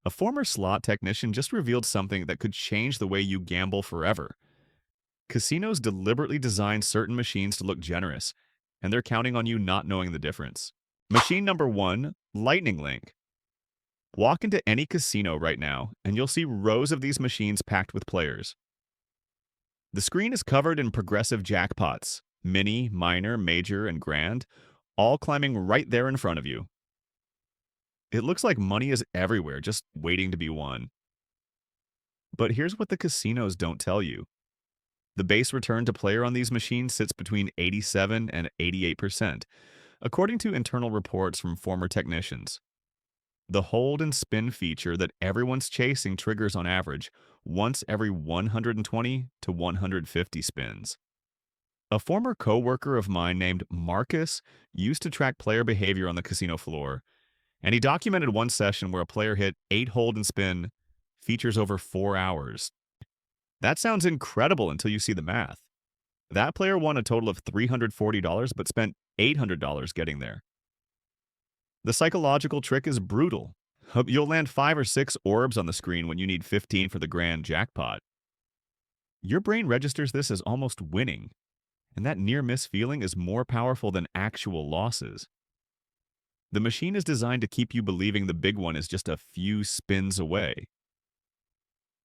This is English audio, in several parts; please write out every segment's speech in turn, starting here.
A former slot technician just revealed something that could change the way you gamble forever. Casinos deliberately design certain machines to look generous, and they're counting on you not knowing the difference. Machine number one, Lightning Link. Walk into any casino right now, and you'll see rows of these machines packed with players. The screen is covered in progressive jackpots, mini, minor, major, and grand, all climbing right there in front of you. It looks like money is everywhere, just waiting to be won. But here's what the casinos don't tell you. The base return to player on these machines sits between 87 and 88%, according to internal reports from former technicians. The hold and spin feature that everyone's chasing triggers on average once every 120 to 150 spins. A former coworker of mine named Marcus used to track player behavior on the casino floor, and he documented one session where a player hit 8 hold and spin features over 4 hours. That sounds incredible until you see the math. That player won a total of $340 but spent $800 getting there. The psychological trick is brutal. You'll land 5 or 6 orbs on the screen when you need 15 for the grand jackpot. Your brain registers this as almost winning, and that near-miss feeling is more powerful than actual losses. The machine is designed to keep you believing the big one is just a few spins away.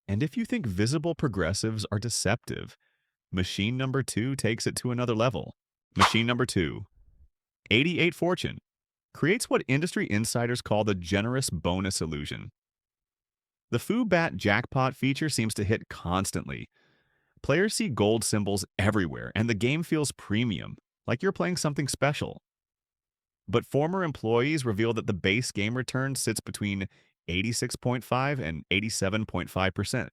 And if you think visible progressives are deceptive, machine number 2 takes it to another level. Machine number 2, 88 Fortune, creates what industry insiders call the generous bonus illusion. The Foo-Bat jackpot feature seems to hit constantly. Players see gold symbols everywhere, and the game feels premium, like you're playing something special. But former employees reveal that the base game return sits between 86.5 and 87.5%.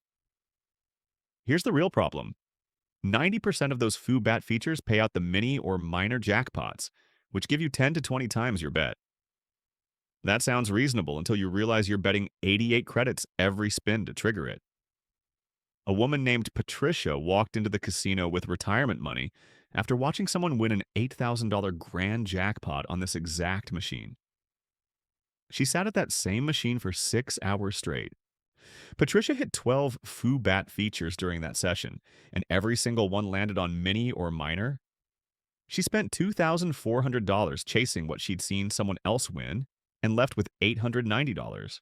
Here's the real problem. 90% of those Foo-Bat features pay out the mini or minor jackpots, which give you 10 to 20 times your bet. That sounds reasonable until you realize you're betting 88 credits every spin to trigger it. A woman named Patricia walked into the casino with retirement money after watching someone win an $8,000 grand jackpot on this exact machine. She sat at that same machine for 6 hours straight. Patricia hit 12 Foo-Bat features during that session, and every single one landed on mini or minor. She spent $2,400 chasing what she'd seen someone else win and left with $890.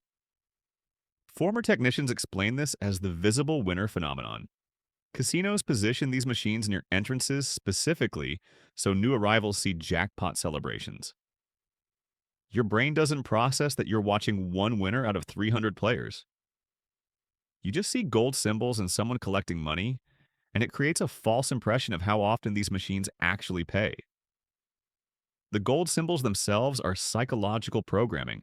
Former technicians explain this as the visible winner phenomenon. Casinos position these machines near entrances specifically so new arrivals see jackpot celebrations. Your brain doesn't process that you're watching one winner out of 300 players. You just see gold symbols and someone collecting money, and it creates a false impression of how often these machines actually pay. The gold symbols themselves are psychological programming.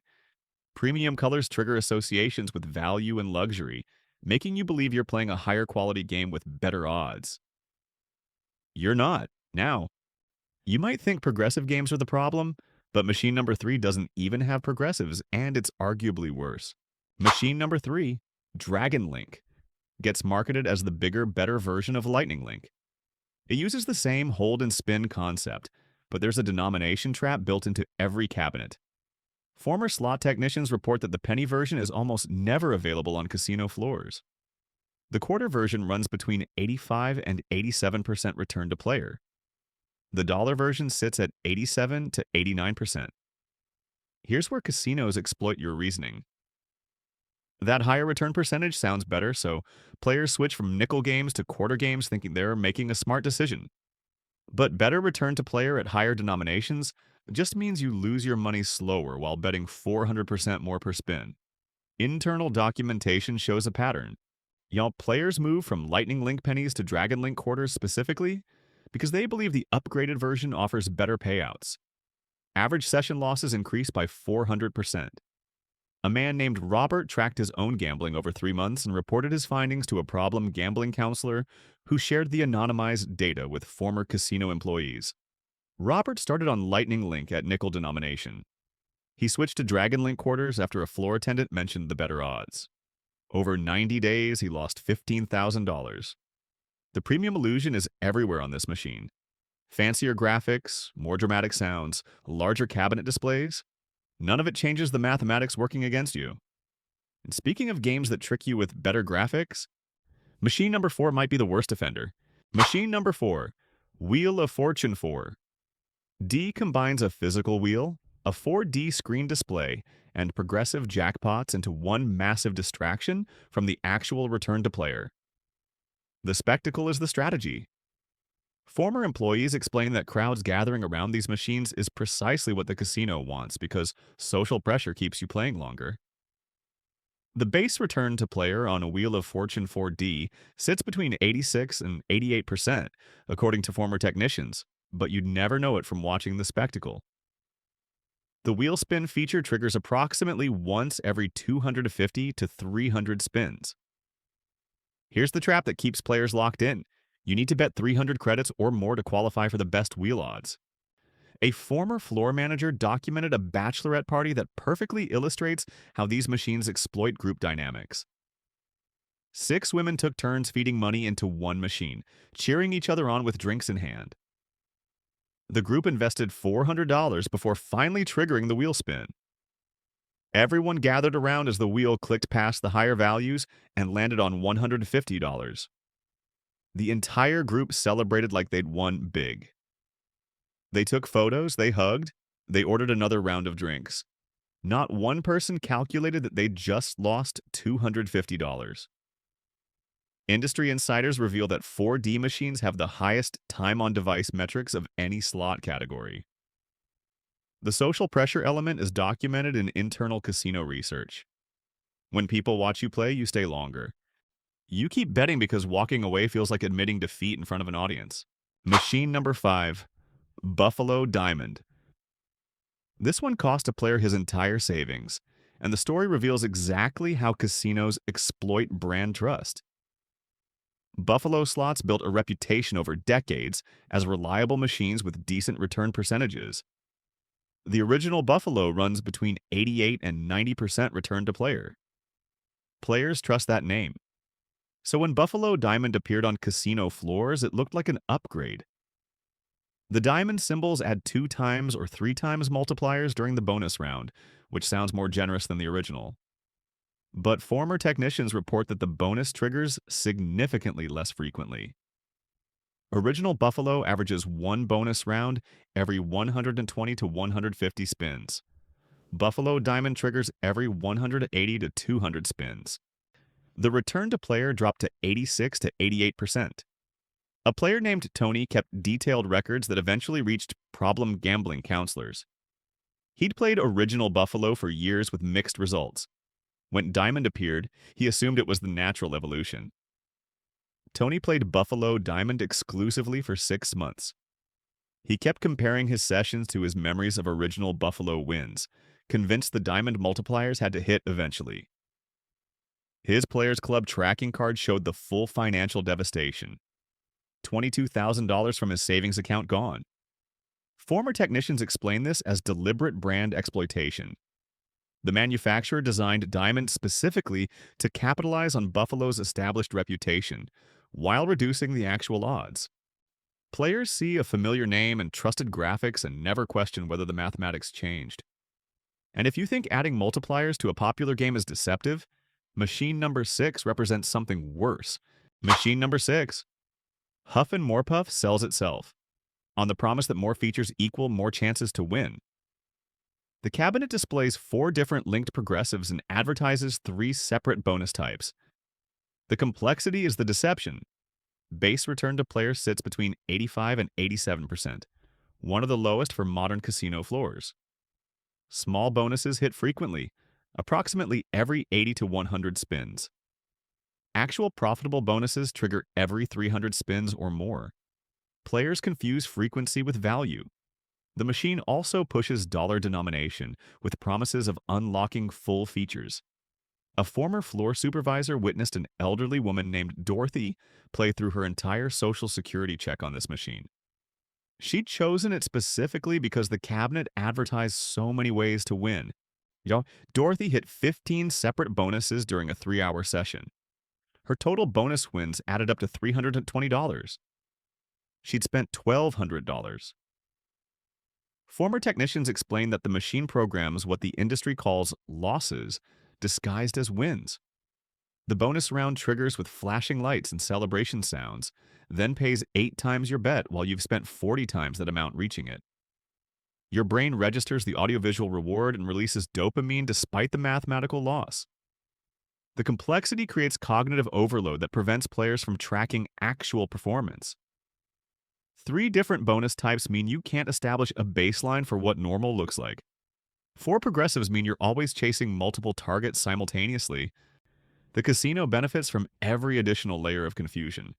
Premium colors trigger associations with value and luxury, making you believe you're playing a higher quality game with better odds. You're not. Now, you might think progressive games are the problem, but machine number 3 doesn't even have progressives, and it's arguably worse. Machine number 3, Dragon Link, gets marketed as the bigger, better version of Lightning Link. It uses the same hold and spin concept, but there's a denomination trap built into every cabinet. Former slot technicians report that the penny version is almost never available on casino floors. The quarter version runs between 85 and 87% return to player. The dollar version sits at 87 to 89%. Here's where casinos exploit your reasoning. That higher return percentage sounds better, so players switch from nickel games to quarter games thinking they're making a smart decision. But better return to player at higher denominations just means you lose your money slower while betting 400% more per spin. Internal documentation shows a pattern. Players move from Lightning Link pennies to Dragon Link quarters specifically because they believe the upgraded version offers better payouts. Average session losses increase by 400%. A man named Robert tracked his own gambling over 3 months and reported his findings to a problem gambling counselor who shared the anonymized data with former casino employees. Robert started on Lightning Link at nickel denomination. He switched to Dragon Link quarters after a floor attendant mentioned the better odds. Over 90 days, he lost $15,000. The premium illusion is everywhere on this machine. Fancier graphics, more dramatic sounds, larger cabinet displays. None of it changes the mathematics working against you. And speaking of games that trick you with better graphics, machine number 4 might be the worst offender. Machine number 4, Wheel of Fortune 4. D combines a physical wheel, a 4D screen display, and progressive jackpots into one massive distraction from the actual return to player. The spectacle is the strategy. Former employees explain that crowds gathering around these machines is precisely what the casino wants because social pressure keeps you playing longer. The base return to player on a Wheel of Fortune 4D sits between 86 and 88%, according to former technicians, but you'd never know it from watching the spectacle. The wheel spin feature triggers approximately once every 250 to 300 spins. Here's the trap that keeps players locked in. You need to bet 300 credits or more to qualify for the best wheel odds. A former floor manager documented a bachelorette party that perfectly illustrates how these machines exploit group dynamics. 6 women took turns feeding money into one machine, cheering each other on with drinks in hand. The group invested $400 before finally triggering the wheel spin. Everyone gathered around as the wheel clicked past the higher values and landed on $150. The entire group celebrated like they'd won big. They took photos, they hugged, they ordered another round of drinks. Not one person calculated that they'd just lost $250. Industry insiders reveal that 4D machines have the highest time-on-device metrics of any slot category. The social pressure element is documented in internal casino research. When people watch you play, you stay longer. You keep betting because walking away feels like admitting defeat in front of an audience. Machine number 5, Buffalo Diamond. This one cost a player his entire savings, and the story reveals exactly how casinos exploit brand trust. Buffalo slots built a reputation over decades as reliable machines with decent return percentages. The original Buffalo runs between 88 and 90% return to player. Players trust that name. So when Buffalo Diamond appeared on casino floors, it looked like an upgrade. The diamond symbols add 2 times or 3 times multipliers during the bonus round, which sounds more generous than the original. But former technicians report that the bonus triggers significantly less frequently. Original Buffalo averages 1 bonus round every 120 to 150 spins. Buffalo Diamond triggers every 180 to 200 spins. The return to player dropped to 86 to 88%. A player named Tony kept detailed records that eventually reached problem gambling counselors. He'd played original Buffalo for years with mixed results. When Diamond appeared, he assumed it was the natural evolution. Tony played Buffalo Diamond exclusively for 6 months. He kept comparing his sessions to his memories of original Buffalo wins, convinced the Diamond multipliers had to hit eventually. His Players Club tracking card showed the full financial devastation. $22,000 from his savings account gone. Former technicians explain this as deliberate brand exploitation. The manufacturer designed Diamond specifically to capitalize on Buffalo's established reputation, while reducing the actual odds. Players see a familiar name and trusted graphics and never question whether the mathematics changed. And if you think adding multipliers to a popular game is deceptive, machine number 6 represents something worse. Machine number 6. Huff and More Puff sells itself, on the promise that more features equal more chances to win. The cabinet displays 4 different linked progressives and advertises 3 separate bonus types. The complexity is the deception. Base return to player sits between 85 and 87%, one of the lowest for modern casino floors. Small bonuses hit frequently, approximately every 80 to 100 spins. Actual profitable bonuses trigger every 300 spins or more. Players confuse frequency with value. The machine also pushes dollar denomination with promises of unlocking full features. A former floor supervisor witnessed an elderly woman named Dorothy play through her entire Social Security check on this machine. She'd chosen it specifically because the cabinet advertised so many ways to win. Dorothy hit 15 separate bonuses during a 3-hour session. Her total bonus wins added up to $320. She'd spent $1,200. Former technicians explained that the machine programs what the industry calls losses, disguised as wins. The bonus round triggers with flashing lights and celebration sounds, then pays 8 times your bet while you've spent 40 times that amount reaching it. Your brain registers the audiovisual reward and releases dopamine despite the mathematical loss. The complexity creates cognitive overload that prevents players from tracking actual performance. 3 different bonus types mean you can't establish a baseline for what normal looks like. 4 progressives mean you're always chasing multiple targets simultaneously. The casino benefits from every additional layer of confusion.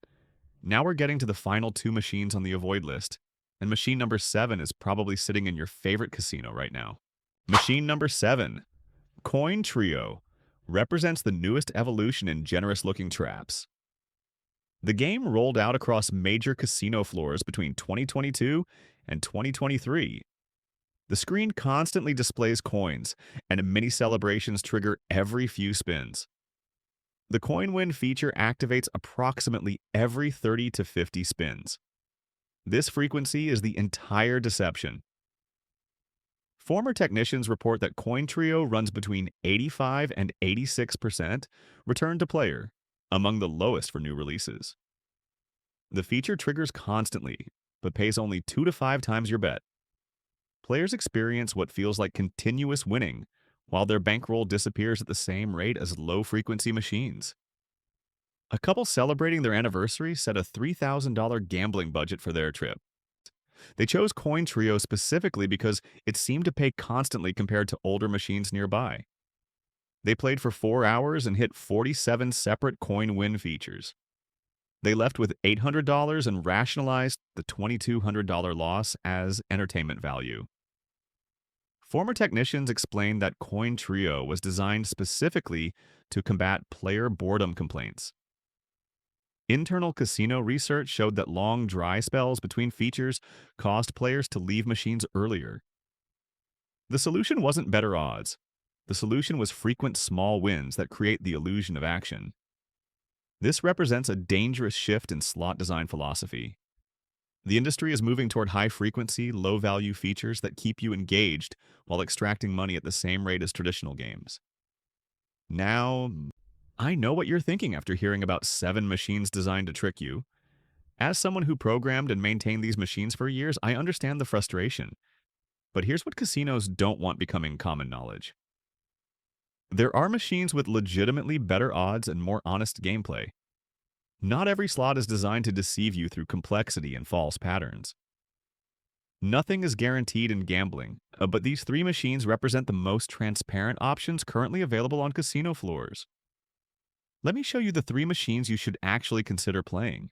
Now we're getting to the final 2 machines on the avoid list, and machine number 7 is probably sitting in your favorite casino right now. Machine number 7, Coin Trio, represents the newest evolution in generous-looking traps. The game rolled out across major casino floors between 2022 and 2023. The screen constantly displays coins, and mini celebrations trigger every few spins. The coin win feature activates approximately every 30 to 50 spins. This frequency is the entire deception. Former technicians report that Coin Trio runs between 85 and 86% return to player, among the lowest for new releases. The feature triggers constantly, but pays only 2 to 5 times your bet. Players experience what feels like continuous winning, while their bankroll disappears at the same rate as low-frequency machines. A couple celebrating their anniversary set a $3,000 gambling budget for their trip. They chose Coin Trio specifically because it seemed to pay constantly compared to older machines nearby. They played for 4 hours and hit 47 separate coin win features. They left with $800 and rationalized the $2,200 loss as entertainment value. Former technicians explained that Coin Trio was designed specifically to combat player boredom complaints. Internal casino research showed that long dry spells between features caused players to leave machines earlier. The solution wasn't better odds. The solution was frequent small wins that create the illusion of action. This represents a dangerous shift in slot design philosophy. The industry is moving toward high-frequency, low-value features that keep you engaged while extracting money at the same rate as traditional games. Now, I know what you're thinking after hearing about 7 machines designed to trick you. As someone who programmed and maintained these machines for years, I understand the frustration. But here's what casinos don't want becoming common knowledge. There are machines with legitimately better odds and more honest gameplay. Not every slot is designed to deceive you through complexity and false patterns. Nothing is guaranteed in gambling, but these 3 machines represent the most transparent options currently available on casino floors. Let me show you the 3 machines you should actually consider playing.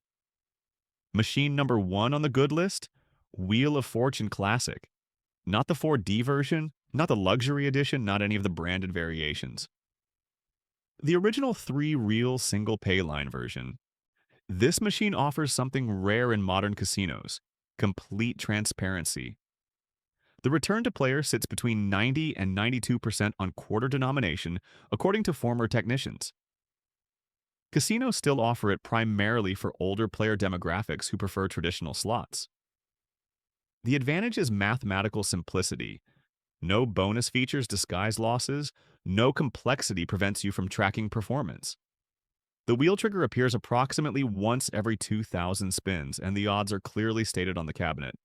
Machine number 1 on the good list, Wheel of Fortune Classic. Not the 4D version, not the luxury edition, not any of the branded variations. The original 3-reel single pay line version. This machine offers something rare in modern casinos: complete transparency. The return to player sits between 90 and 92% on quarter denomination, according to former technicians. Casinos still offer it primarily for older player demographics who prefer traditional slots. The advantage is mathematical simplicity. No bonus features disguise losses, no complexity prevents you from tracking performance. The wheel trigger appears approximately once every 2,000 spins, and the odds are clearly stated on the cabinet.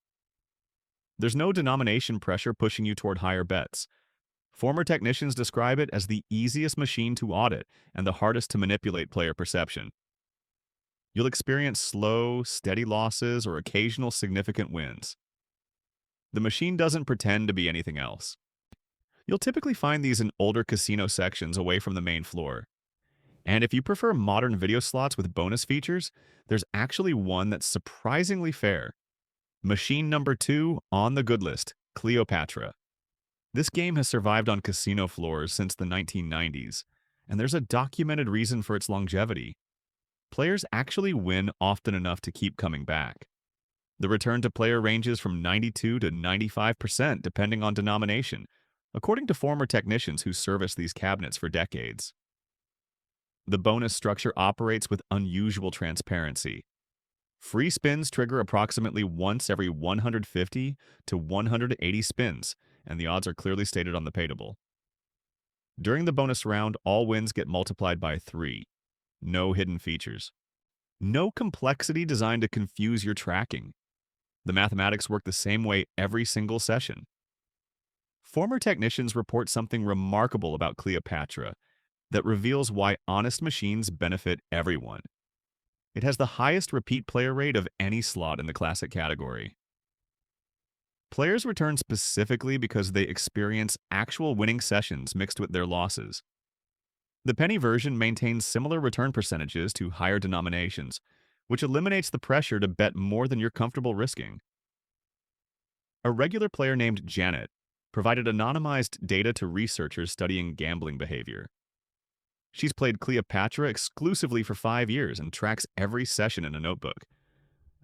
There's no denomination pressure pushing you toward higher bets. Former technicians describe it as the easiest machine to audit and the hardest to manipulate player perception. You'll experience slow, steady losses or occasional significant wins. The machine doesn't pretend to be anything else. You'll typically find these in older casino sections away from the main floor. And if you prefer modern video slots with bonus features, there's actually one that's surprisingly fair. Machine number 2 on the good list, Cleopatra. This game has survived on casino floors since the 1990s, and there's a documented reason for its longevity. Players actually win often enough to keep coming back. The return to player ranges from 92 to 95% depending on denomination, according to former technicians who serviced these cabinets for decades. The bonus structure operates with unusual transparency. Free spins trigger approximately once every 150 to 180 spins, and the odds are clearly stated on the pay table. During the bonus round, all wins get multiplied by 3. No hidden features. No complexity designed to confuse your tracking. The mathematics work the same way every single session. Former technicians report something remarkable about Cleopatra that reveals why honest machines benefit everyone. It has the highest repeat player rate of any slot in the classic category. Players return specifically because they experience actual winning sessions mixed with their losses. The penny version maintains similar return percentages to higher denominations, which eliminates the pressure to bet more than you're comfortable risking. A regular player named Janet provided anonymized data to researchers studying gambling behavior. She's played Cleopatra exclusively for 5 years and tracks every session in a notebook.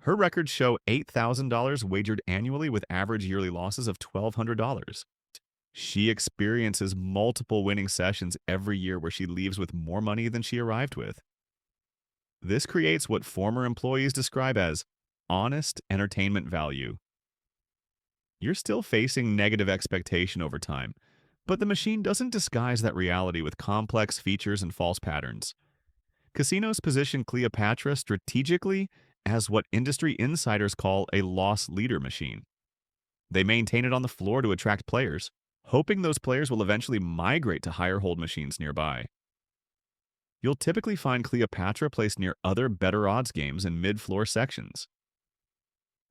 Her records show $8,000 wagered annually with average yearly losses of $1,200. She experiences multiple winning sessions every year where she leaves with more money than she arrived with. This creates what former employees describe as honest entertainment value. You're still facing negative expectation over time, but the machine doesn't disguise that reality with complex features and false patterns. Casinos position Cleopatra strategically as what industry insiders call a loss leader machine. They maintain it on the floor to attract players, hoping those players will eventually migrate to higher hold machines nearby. You'll typically find Cleopatra placed near other better odds games in mid-floor sections.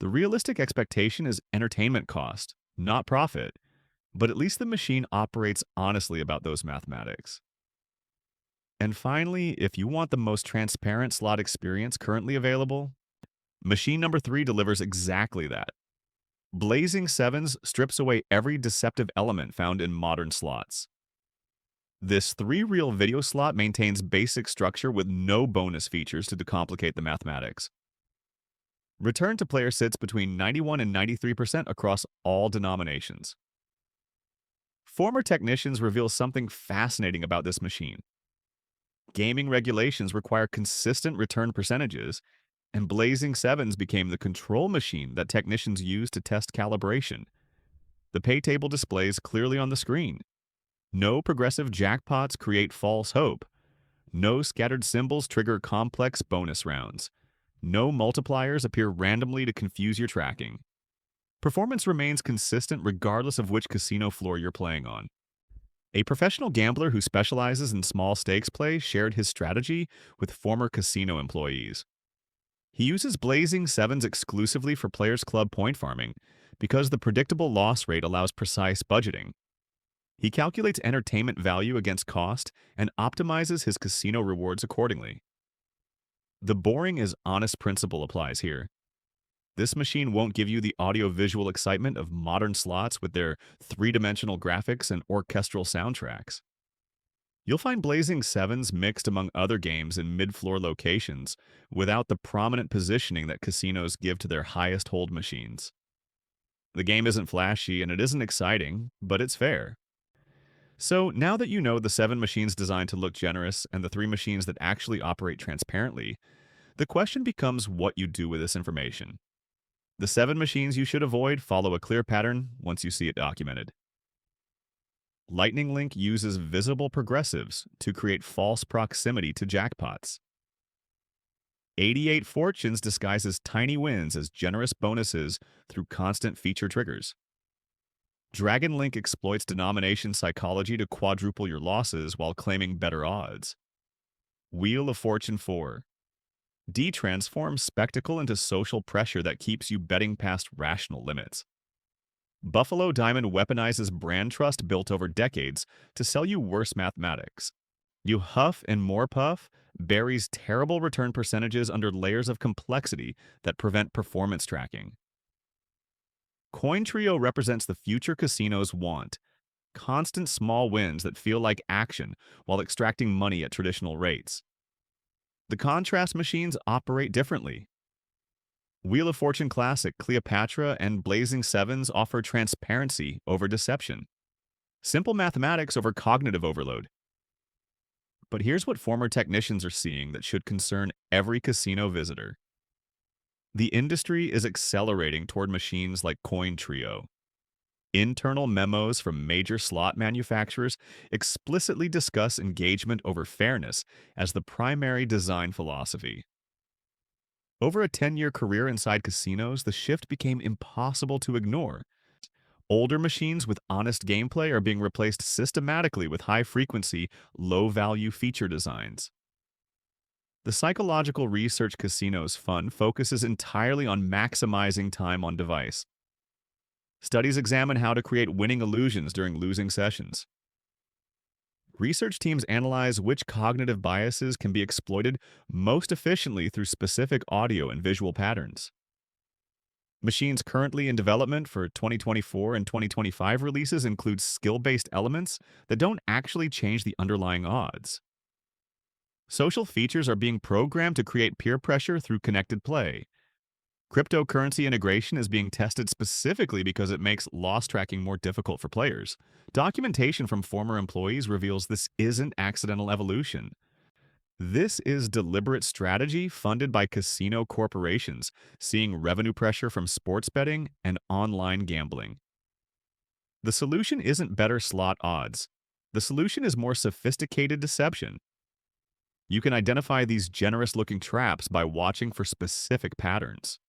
The realistic expectation is entertainment cost, not profit, but at least the machine operates honestly about those mathematics. And finally, if you want the most transparent slot experience currently available, machine number 3 delivers exactly that. Blazing Sevens strips away every deceptive element found in modern slots. This 3-reel video slot maintains basic structure with no bonus features to complicate the mathematics. Return to player sits between 91 and 93% across all denominations. Former technicians reveal something fascinating about this machine. Gaming regulations require consistent return percentages, and Blazing Sevens became the control machine that technicians use to test calibration. The pay table displays clearly on the screen. No progressive jackpots create false hope. No scattered symbols trigger complex bonus rounds. No multipliers appear randomly to confuse your tracking. Performance remains consistent regardless of which casino floor you're playing on. A professional gambler who specializes in small stakes play shared his strategy with former casino employees. He uses Blazing Sevens exclusively for Players Club point farming because the predictable loss rate allows precise budgeting. He calculates entertainment value against cost and optimizes his casino rewards accordingly. The boring is honest principle applies here. This machine won't give you the audio-visual excitement of modern slots with their three-dimensional graphics and orchestral soundtracks. You'll find Blazing Sevens mixed among other games in mid-floor locations without the prominent positioning that casinos give to their highest hold machines. The game isn't flashy and it isn't exciting, but it's fair. So now that you know the 7 machines designed to look generous and the 3 machines that actually operate transparently, the question becomes what you do with this information. The 7 machines you should avoid follow a clear pattern once you see it documented. Lightning Link uses visible progressives to create false proximity to jackpots. 88 Fortunes disguises tiny wins as generous bonuses through constant feature triggers. Dragon Link exploits denomination psychology to quadruple your losses while claiming better odds. Wheel of Fortune 4 transforms spectacle into social pressure that keeps you betting past rational limits. Buffalo Diamond weaponizes brand trust built over decades to sell you worse mathematics. You Huff and More Puff buries terrible return percentages under layers of complexity that prevent performance tracking. Coin Trio represents the future casinos want: constant small wins that feel like action while extracting money at traditional rates. The contrast machines operate differently. Wheel of Fortune Classic, Cleopatra, and Blazing Sevens offer transparency over deception. Simple mathematics over cognitive overload. But here's what former technicians are seeing that should concern every casino visitor. The industry is accelerating toward machines like Coin Trio. Internal memos from major slot manufacturers explicitly discuss engagement over fairness as the primary design philosophy. Over a 10-year career inside casinos, the shift became impossible to ignore. Older machines with honest gameplay are being replaced systematically with high-frequency, low-value feature designs. The psychological research casinos fund focuses entirely on maximizing time on device. Studies examine how to create winning illusions during losing sessions. Research teams analyze which cognitive biases can be exploited most efficiently through specific audio and visual patterns. Machines currently in development for 2024 and 2025 releases include skill-based elements that don't actually change the underlying odds. Social features are being programmed to create peer pressure through connected play. Cryptocurrency integration is being tested specifically because it makes loss tracking more difficult for players. Documentation from former employees reveals this isn't accidental evolution. This is deliberate strategy funded by casino corporations, seeing revenue pressure from sports betting and online gambling. The solution isn't better slot odds. The solution is more sophisticated deception. You can identify these generous-looking traps by watching for specific patterns.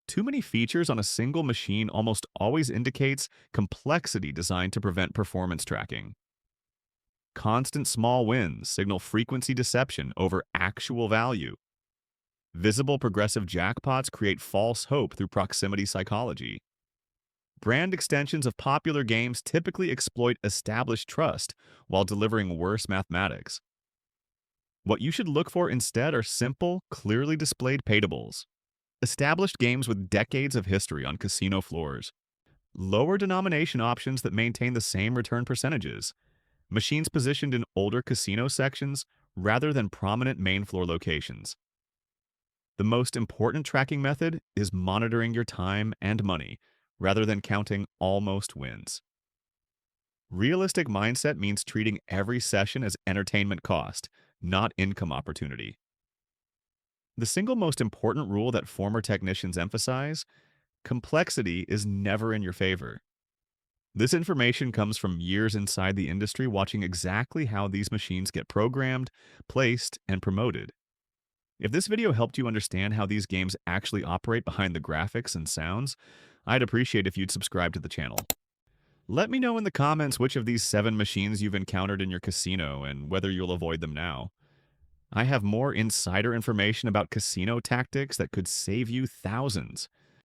Too many features on a single machine almost always indicates complexity designed to prevent performance tracking. Constant small wins signal frequency deception over actual value. Visible progressive jackpots create false hope through proximity psychology. Brand extensions of popular games typically exploit established trust while delivering worse mathematics. What you should look for instead are simple, clearly displayed paytables. Established games with decades of history on casino floors. Lower denomination options that maintain the same return percentages. Machines positioned in older casino sections rather than prominent main floor locations. The most important tracking method is monitoring your time and money rather than counting almost wins. Realistic mindset means treating every session as entertainment cost, not income opportunity. The single most important rule that former technicians emphasize: complexity is never in your favor. This information comes from years inside the industry watching exactly how these machines get programmed, placed, and promoted. If this video helped you understand how these games actually operate behind the graphics and sounds, I'd appreciate if you'd subscribe to the channel. Let me know in the comments which of these 7 machines you've encountered in your casino and whether you'll avoid them now. I have more insider information about casino tactics that could save you thousands.